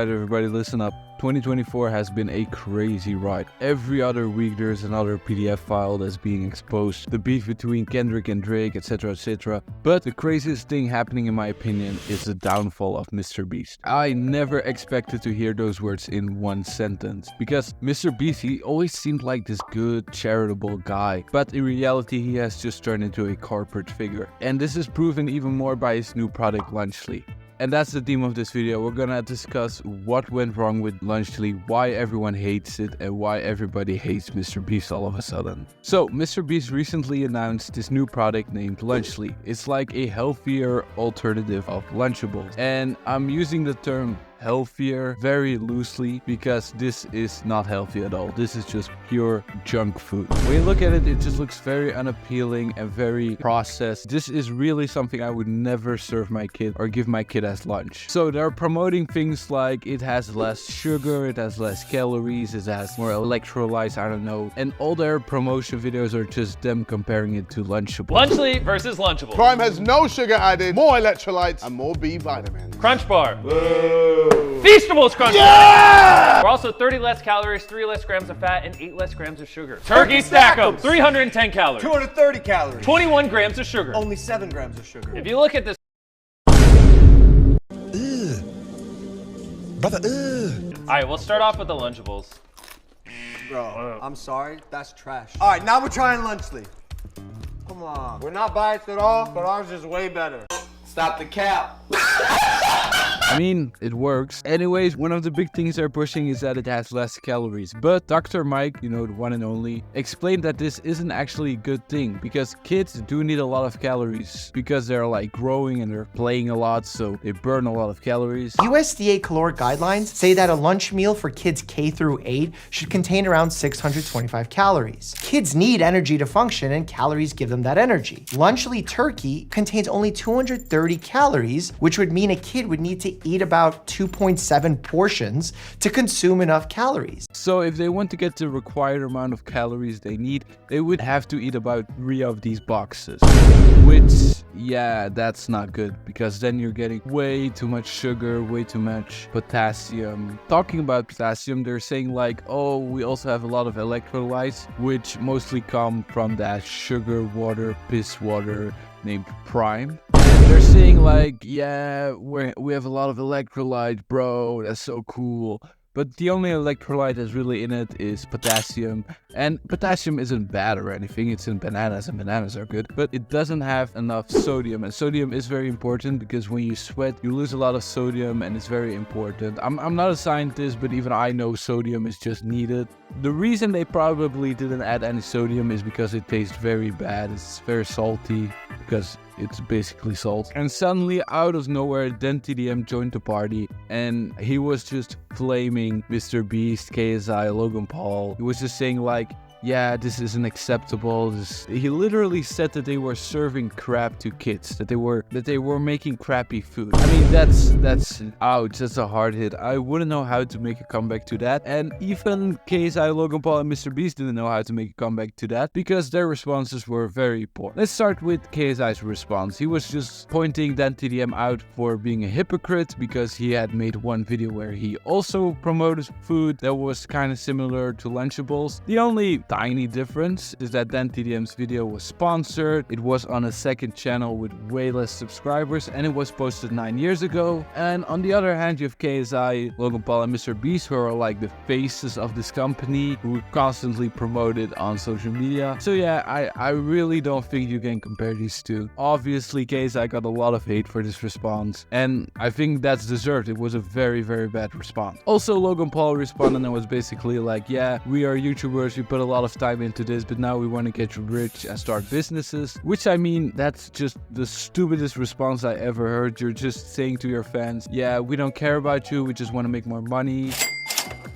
Alright everybody, listen up. 2024 has been a crazy ride. Every other week there's another PDF file that's being exposed. The beef between Kendrick and Drake, etc, etc. But the craziest thing happening in my opinion is the downfall of MrBeast. I never expected to hear those words in one sentence. Because MrBeast, he always seemed like this good, charitable guy. But in reality he has just turned into a corporate figure. And this is proven even more by his new product Lunchly. And that's the theme of this video. We're gonna discuss what went wrong with Lunchly, why everyone hates it, and why everybody hates MrBeast all of a sudden. So, MrBeast recently announced this new product named Lunchly. It's like a healthier alternative of Lunchables. And I'm using the term healthier very loosely because this is not healthy at all. This is just pure junk food. When you look at it, it just looks very unappealing and very processed. This is really something I would never serve my kid or give my kid as lunch. So they're promoting things like it has less sugar, it has less calories, it has more electrolytes, I don't know. And all their promotion videos are just them comparing it to Lunchables. Lunchly versus Lunchables. Prime has no sugar added, more electrolytes, and more B vitamins. Crunch Bar. Whoa. Feastables Crunch Bar. We're also 30 less calories, 3 less grams of fat, and 8 less grams of sugar. Turkey Stack 'em. 310 calories. 230 calories. 21 grams of sugar. Only 7 grams of sugar. If you look at this, Brother, Alright, we'll start off with the Lunchables. Bro, I'm sorry, that's trash. All right, now we're trying Lunchly. Come on. We're not biased at all, but ours is way better. Stop the cap. I mean, it works. Anyways, one of the big things they're pushing is that it has less calories. But Dr. Mike, you know, the one and only, explained that this isn't actually a good thing because kids do need a lot of calories because they're like growing and they're playing a lot, so they burn a lot of calories. USDA caloric guidelines say that a lunch meal for kids K through 8 should contain around 625 calories. Kids need energy to function and calories give them that energy. Lunchly turkey contains only 230 calories, which would mean a kid would need to eat about 2.7 portions to consume enough calories. So if they want to get the required amount of calories they need, they would have to eat about 3 of these boxes. Which, yeah, that's not good because then you're getting way too much sugar, way too much potassium. Talking about potassium, they're saying like, oh, we also have a lot of electrolytes, which mostly come from that sugar water, piss water named Prime. They're saying like, yeah, we have a lot of electrolytes, bro, that's so cool. But the only electrolyte that's really in it is potassium. And potassium isn't bad or anything, it's in bananas and bananas are good. But it doesn't have enough sodium, and sodium is very important because when you sweat, you lose a lot of sodium and it's very important. I'm not a scientist, but even I know sodium is just needed. The reason they probably didn't add any sodium is because it tastes very bad. It's very salty because it's basically salt. And suddenly, out of nowhere, DenTDM joined the party and he was just flaming MrBeast, KSI, Logan Paul. He was just saying like, yeah, this isn't acceptable. He literally said that they were serving crap to kids, that they were making crappy food. I mean, that's ouch, that's a hard hit. I wouldn't know how to make a comeback to that. And even KSI, Logan Paul, and MrBeast didn't know how to make a comeback to that because their responses were very poor. Let's start with KSI's response. He was just pointing DenTDM out for being a hypocrite because he had made one video where he also promoted food that was kind of similar to Lunchables. The only tiny difference is that DenTDM's video was sponsored, it was on a second channel with way less subscribers, and it was posted 9 years ago. And on the other hand, you have KSI, Logan Paul, and MrBeast, who are like the faces of this company, who constantly promote it on social media. So yeah, I really don't think you can compare these two. Obviously, KSI got a lot of hate for this response, and I think that's deserved. It was a very, very bad response. Also, Logan Paul responded and was basically like, yeah, we are YouTubers, we put a lot of time into this, but now we want to get rich and start businesses. Which, I mean, that's just the stupidest response I ever heard. You're just saying to your fans, yeah, we don't care about you, we just want to make more money.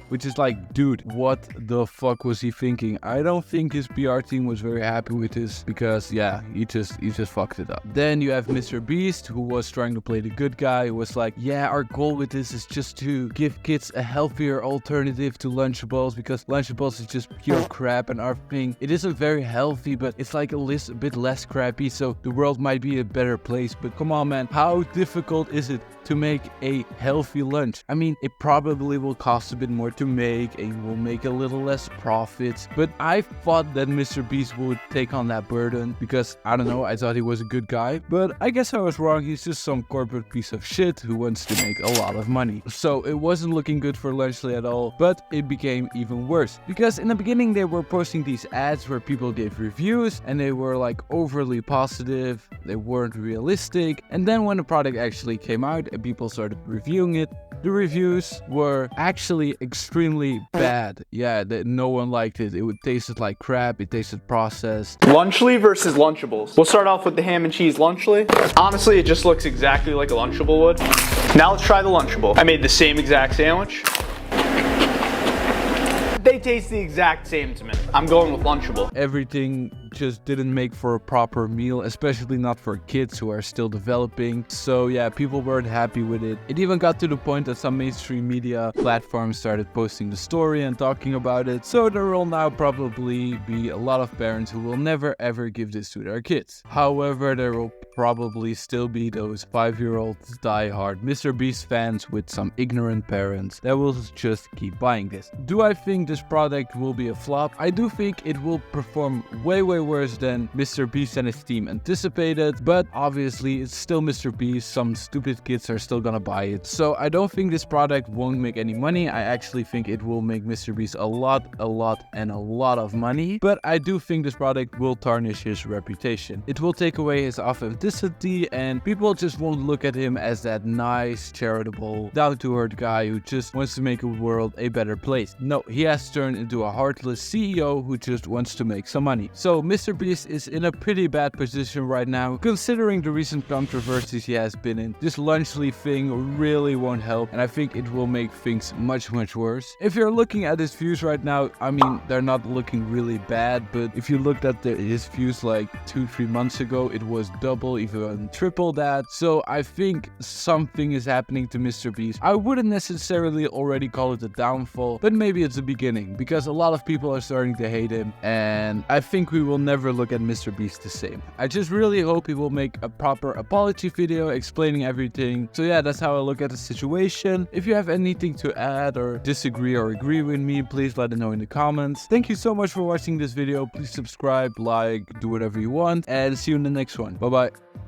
which is like, dude, what the fuck was he thinking? I don't think his PR team was very happy with this because, yeah, he just fucked it up. Then you have MrBeast, who was trying to play the good guy, who was like, yeah, our goal with this is just to give kids a healthier alternative to Lunchables, because Lunchables is just pure crap, and our thing, it isn't very healthy, but it's like a bit less crappy, so the world might be a better place. But come on, man, how difficult is it to make a healthy lunch? I mean, it probably will cost a bit more to make and will make a little less profits, but I thought that MrBeast would take on that burden because, I don't know, I thought he was a good guy, but I guess I was wrong. He's just some corporate piece of shit who wants to make a lot of money. So it wasn't looking good for Lunchly at all, but it became even worse because in the beginning they were posting these ads where people gave reviews and they were like overly positive, they weren't realistic, and then when the product actually came out and people started reviewing it, the reviews were actually extremely bad. Yeah, no one liked it. It tasted like crap, it tasted processed. Lunchly versus Lunchables. We'll start off with the ham and cheese Lunchly. Honestly, it just looks exactly like a Lunchable would. Now let's try the Lunchable. I made the same exact sandwich. They taste the exact same to me. I'm going with Lunchable. Everything just didn't make for a proper meal, especially not for kids who are still developing. So yeah, people weren't happy with it. It even got to the point that some mainstream media platforms started posting the story and talking about it. So there will now probably be a lot of parents who will never ever give this to their kids. However, there will probably still be those 5-year-olds die-hard MrBeast fans with some ignorant parents that will just keep buying this. Do I think this product will be a flop? I do think it will perform way worse than MrBeast and his team anticipated, but obviously it's still MrBeast. Some stupid kids are still gonna buy it. So I don't think this product won't make any money. I actually think it will make MrBeast a lot of money, but I do think this product will tarnish his reputation. It will take away his authenticity and people just won't look at him as that nice, charitable, down-to-earth guy who just wants to make the world a better place. No, he has turned into a heartless CEO who just wants to make some money. So MrBeast is in a pretty bad position right now, considering the recent controversies he has been in. This Lunchly thing really won't help, and I think it will make things much worse. If you're looking at his views right now, I mean, they're not looking really bad, but if you looked at his views like 2-3 months ago, it was double, even triple that. So I think something is happening to MrBeast. I wouldn't necessarily already call it a downfall, but maybe it's a beginning, because a lot of people are starting to hate him, and I think we will never look at MrBeast the same. I just really hope he will make a proper apology video explaining everything. So yeah, that's how I look at the situation. If you have anything to add or disagree or agree with me, please let it know in the comments. Thank you so much for watching this video. Please subscribe, like, do whatever you want, and see you in the next one. Bye bye.